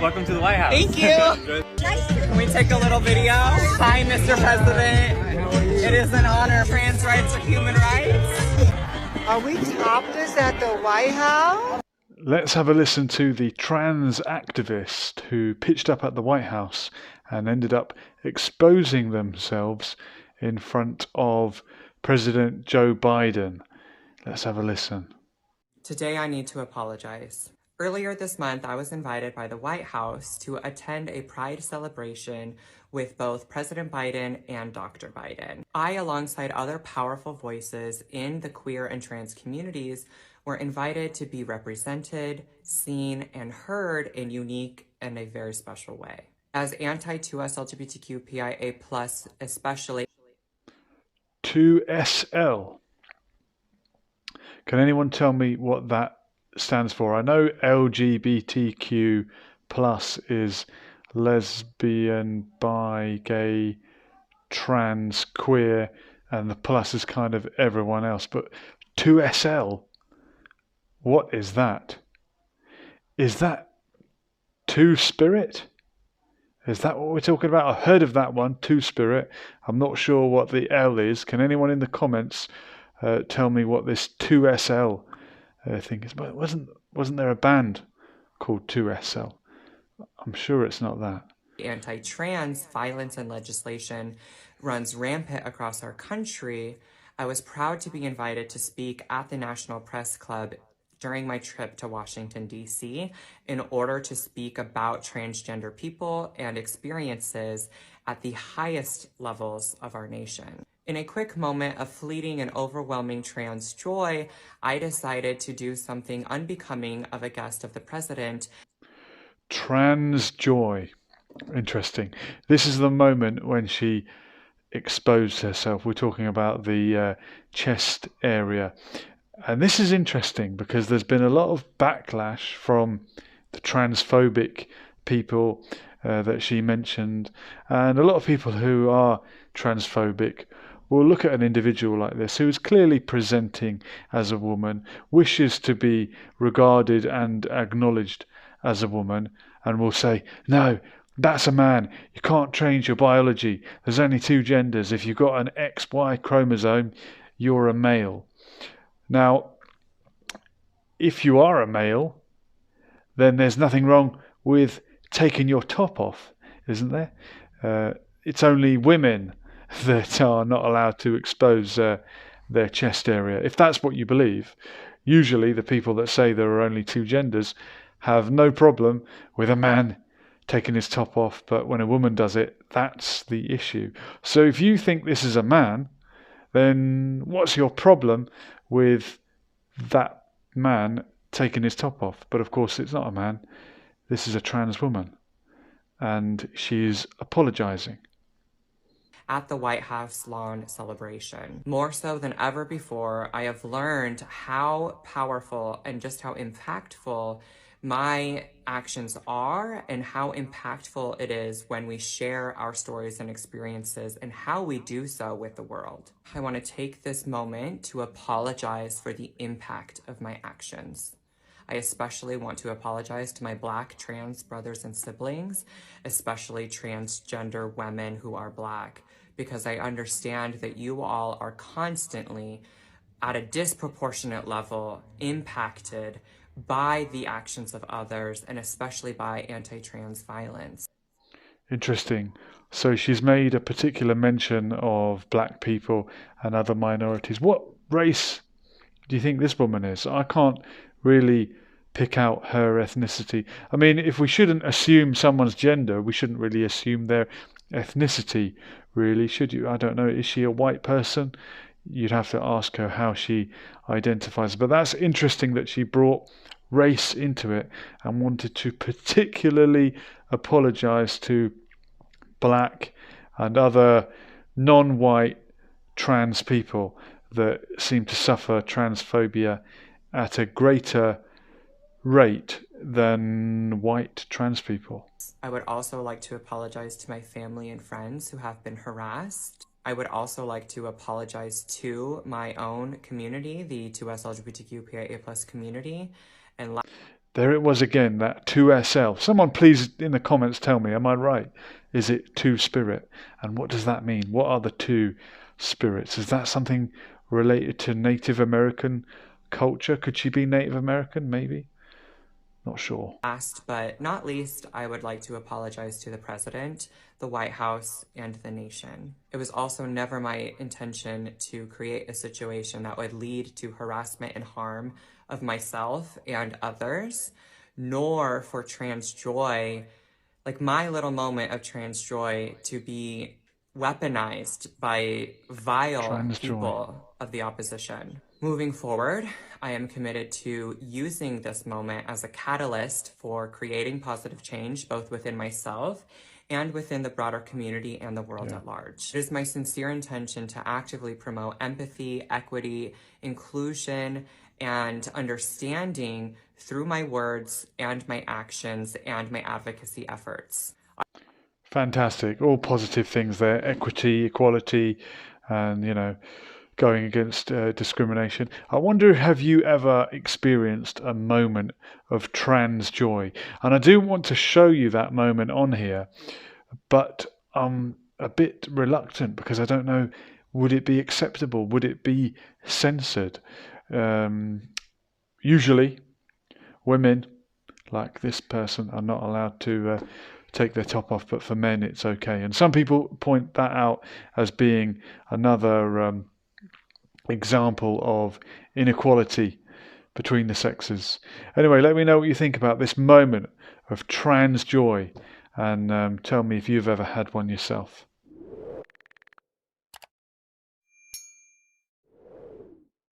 Welcome to the White House. Thank you. Can we take a little video? Hi, Mr. President. It is an honor. Trans rights are human rights. Are we topless at the White House? Let's have a listen to the trans activist who pitched up at the White House and ended up exposing themselves in front of President Joe Biden. Let's have a listen. Today I need to apologize. Earlier this month, I was invited by the White House to attend a Pride celebration with both President Biden and Dr. Biden. I, alongside other powerful voices in the queer and trans communities, were invited to be represented, seen, and heard in unique and a very special way. As anti-2S LGBTQIA+, especially 2SL. Can anyone tell me what that stands for? I know LGBTQ plus is lesbian, bi, gay, trans, queer, and the plus is kind of everyone else. But 2SL, what is that? Is that two-spirit? Is that what we're talking about? I've heard of that one, two-spirit. I'm not sure what the L is. Can anyone in the comments tell me what this 2SL thing is? But wasn't there a band called 2SL? I'm sure it's not that. Anti-trans violence and legislation runs rampant across our country. I was proud to be invited to speak at the National Press Club during my trip to Washington, D.C., in order to speak about transgender people and experiences at the highest levels of our nation. In a quick moment of fleeting and overwhelming trans joy, I decided to do something unbecoming of a guest of the president. Trans joy. Interesting. This is the moment when she exposed herself. We're talking about the chest area. And this is interesting because there's been a lot of backlash from the transphobic people that she mentioned. And a lot of people who are transphobic will look at an individual like this who is clearly presenting as a woman, wishes to be regarded and acknowledged as a woman, and will say, no, that's a man. You can't change your biology. There's only two genders. If you've got an XY chromosome, you're a male. Now, if you are a male, then there's nothing wrong with taking your top off, isn't there? It's only women that are not allowed to expose their chest area. If that's what you believe, usually the people that say there are only two genders have no problem with a man taking his top off, but when a woman does it, that's the issue. So if you think this is a man, then what's your problem with that man taking his top off? But of course it's not a man, this is a trans woman, and she's apologizing at the White House lawn celebration. More so than ever before, I have learned how powerful and just how impactful my actions are, and how impactful it is when we share our stories and experiences and how we do so with the world. I want to take this moment to apologize for the impact of my actions. I especially want to apologize to my Black trans brothers and siblings, especially transgender women who are Black, because I understand that you all are constantly, at a disproportionate level, impacted by the actions of others, and especially by anti-trans violence. Interesting. So she's made a particular mention of Black people and other minorities. What race do you think this woman is? I can't really pick out her ethnicity. I mean, if we shouldn't assume someone's gender, we shouldn't really assume their ethnicity, really, should you? I don't know. Is she a white person? You'd have to ask her how she identifies. But that's interesting that she brought race into it and wanted to particularly apologize to Black and other non-white trans people that seem to suffer transphobia at a greater rate than white trans people. I would also like to apologize to my family and friends who have been harassed. I would also like to apologize to my own community, the 2S LGBTQIA+ community. And There it was again, that 2SL. Someone please in the comments tell me, am I right? Is it two spirit? And what does that mean? What are the two spirits? Is that something related to Native American culture? Could she be Native American? Maybe. Not sure. Last but not least, I would like to apologize to the president, the White House, and the nation. It was also never my intention to create a situation that would lead to harassment and harm of myself and others, nor for trans joy, like my little moment of trans joy, to be weaponized by vile Trans joy. people of the opposition. Moving forward, I am committed to using this moment as a catalyst for creating positive change, both within myself and within the broader community and the world at large. It is my sincere intention to actively promote empathy, equity, inclusion, and understanding through my words and my actions and my advocacy efforts. Fantastic. All positive things there. Equity, equality, and, going against discrimination. I wonder, have you ever experienced a moment of trans joy? And I do want to show you that moment on here, but I'm a bit reluctant because I don't know, would it be acceptable? Would it be censored? Usually, women like this person are not allowed to take their top off, but for men it's okay. And some people point that out as being another example of inequality between the sexes. Anyway, let me know what you think about this moment of trans joy, and tell me if you've ever had one yourself.